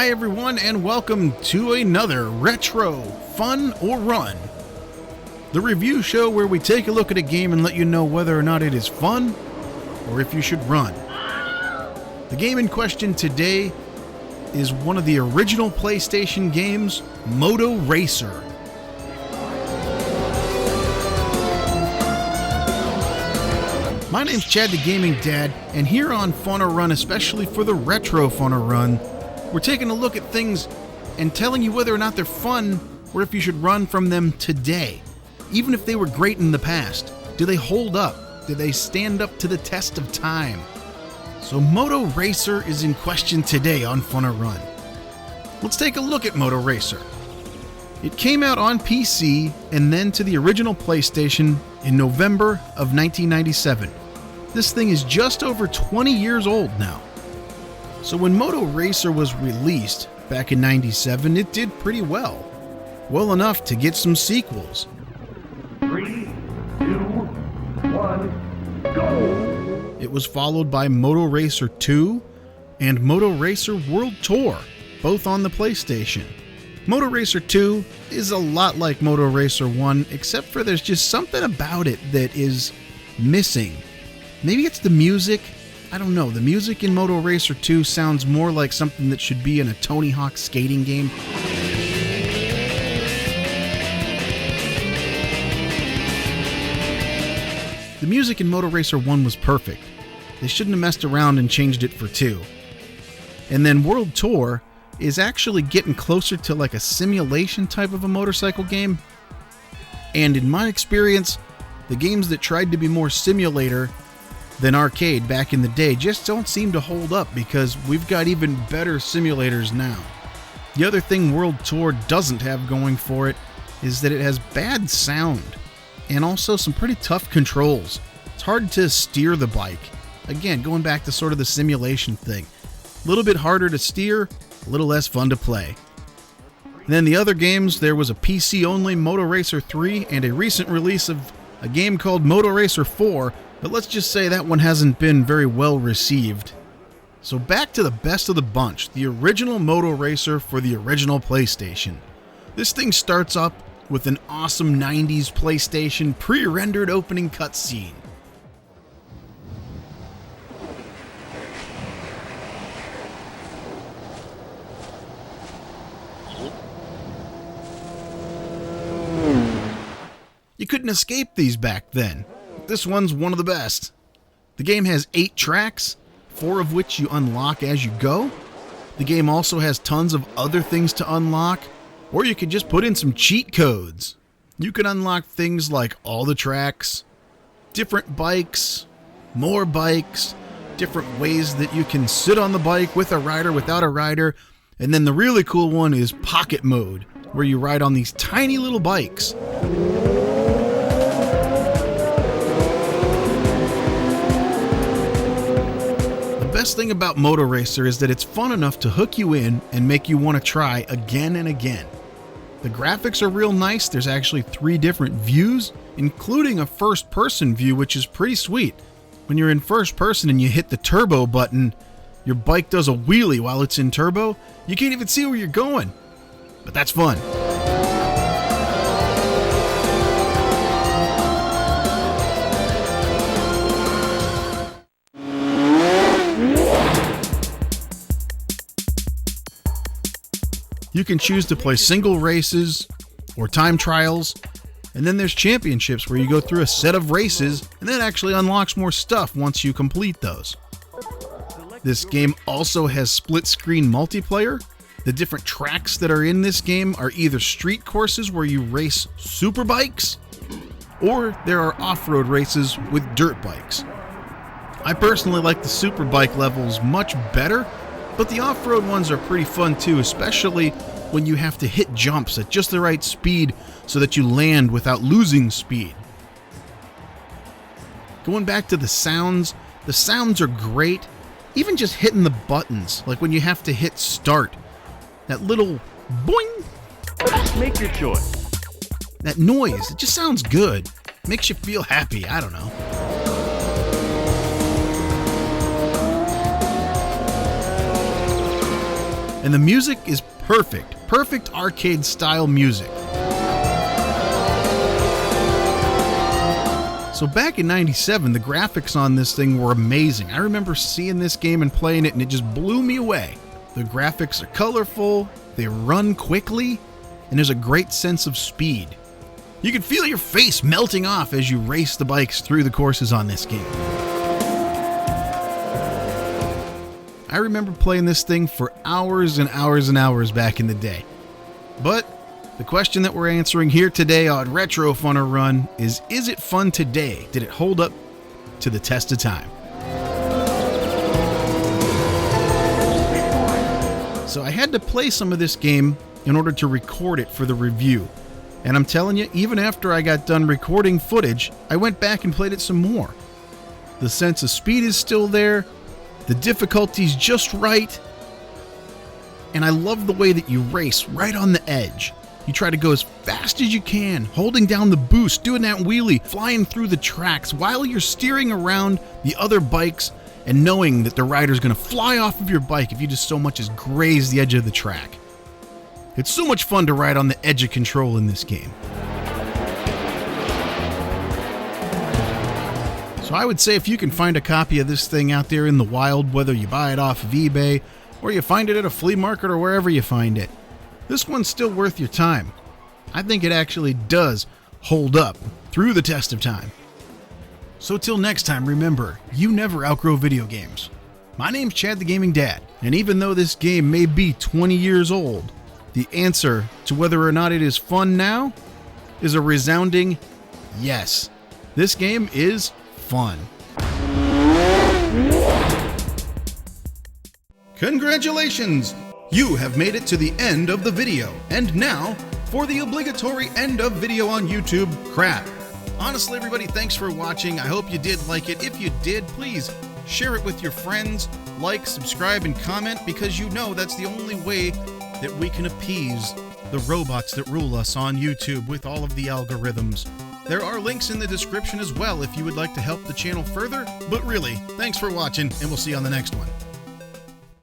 Hi everyone, and welcome to another Retro Fun or Run, the review show where we take a look at a game and let you know whether or not it is fun or if you should run. The game in question today is one of the original PlayStation games, Moto Racer. My name's Chad the Gaming Dad, and here on Fun or Run, especially for the Retro Fun or Run, we're taking a look at things and telling you whether or not they're fun or if you should run from them today. Even if they were great in the past, do they hold up? Do they stand up to the test of time? So Moto Racer is in question today on Fun or Run. Let's take a look at Moto Racer. It came out on PC and then to the original PlayStation in November of 1997. This thing is just over 20 years old now. So when Moto Racer was released back in 97, it did pretty well. Well enough to get some sequels. 3, 2, 1, go! It was followed by Moto Racer 2 and Moto Racer World Tour, both on the PlayStation. Moto Racer 2 is a lot like Moto Racer 1, except for there's just something about it that is missing. Maybe it's the music. I don't know. The music in Moto Racer 2 sounds more like something that should be in a Tony Hawk skating game. The music in Moto Racer 1 was perfect. They shouldn't have messed around and changed it for 2. And then World Tour is actually getting closer to like a simulation type of a motorcycle game. And in my experience, the games that tried to be more simulator than arcade back in the day just don't seem to hold up because we've got even better simulators now. The other thing World Tour doesn't have going for it is that it has bad sound and also some pretty tough controls. It's hard to steer the bike. Again, going back to sort of the simulation thing. A little bit harder to steer, a little less fun to play. And then the other games, there was a PC-only Moto Racer 3 and a recent release of a game called Moto Racer 4, but let's just say that one hasn't been very well received. So back to the best of the bunch, the original Moto Racer for the original PlayStation. This thing starts up with an awesome 90s PlayStation pre-rendered opening cutscene. You couldn't escape these back then. This one's one of the best. The game has 8 tracks, 4 of which you unlock as you go. The game also has tons of other things to unlock, or you could just put in some cheat codes. You can unlock things like all the tracks, different bikes, more bikes, different ways that you can sit on the bike with a rider, without a rider, and then the really cool one is pocket mode, where you ride on these tiny little bikes. The best thing about Moto Racer is that it's fun enough to hook you in and make you want to try again and again. The graphics are real nice. There's actually 3 different views, including a first-person view, which is pretty sweet. When you're in first person and you hit the turbo button, your bike does a wheelie while it's in turbo. You can't even see where you're going, but that's fun. You can choose to play single races or time trials, and then there's championships where you go through a set of races and that actually unlocks more stuff once you complete those. This game also has split-screen multiplayer. The different tracks that are in this game are either street courses where you race super bikes, or there are off-road races with dirt bikes. I personally like the super bike levels much better, but the off-road ones are pretty fun too, especially when you have to hit jumps at just the right speed so that you land without losing speed. Going back to the sounds are great. Even just hitting the buttons, like when you have to hit start, that little boing! Make your choice. That noise, it just sounds good. Makes you feel happy, I don't know. And the music is perfect. Perfect arcade style music. So back in '97, the graphics on this thing were amazing. I remember seeing this game and playing it, and it just blew me away. The graphics are colorful, they run quickly, and there's a great sense of speed. You can feel your face melting off as you race the bikes through the courses on this game. I remember playing this thing for hours and hours and hours back in the day. But the question that we're answering here today on Retro Fun or Run is it fun today? Did it hold up to the test of time? So I had to play some of this game in order to record it for the review. And I'm telling you, even after I got done recording footage, I went back and played it some more. The sense of speed is still there, the difficulty's just right, and I love the way that you race right on the edge. You try to go as fast as you can, holding down the boost, doing that wheelie, flying through the tracks while you're steering around the other bikes and knowing that the rider's going to fly off of your bike if you just so much as graze the edge of the track. It's so much fun to ride on the edge of control in this game. So I would say if you can find a copy of this thing out there in the wild, whether you buy it off of eBay or you find it at a flea market or wherever you find it, this one's still worth your time. I think it actually does hold up through the test of time. So till next time, remember, you never outgrow video games. My name's Chad the Gaming Dad, and even though this game may be 20 years old, the answer to whether or not it is fun now is a resounding yes. This game is fun. Congratulations! You have made it to the end of the video. And now, for the obligatory end of video on YouTube crap. Honestly, everybody, thanks for watching. I hope you did like it. If you did, please share it with your friends, like, subscribe, and comment, because you know that's the only way that we can appease the robots that rule us on YouTube with all of the algorithms. There are links in the description as well if you would like to help the channel further. But really, thanks for watching, and we'll see you on the next one.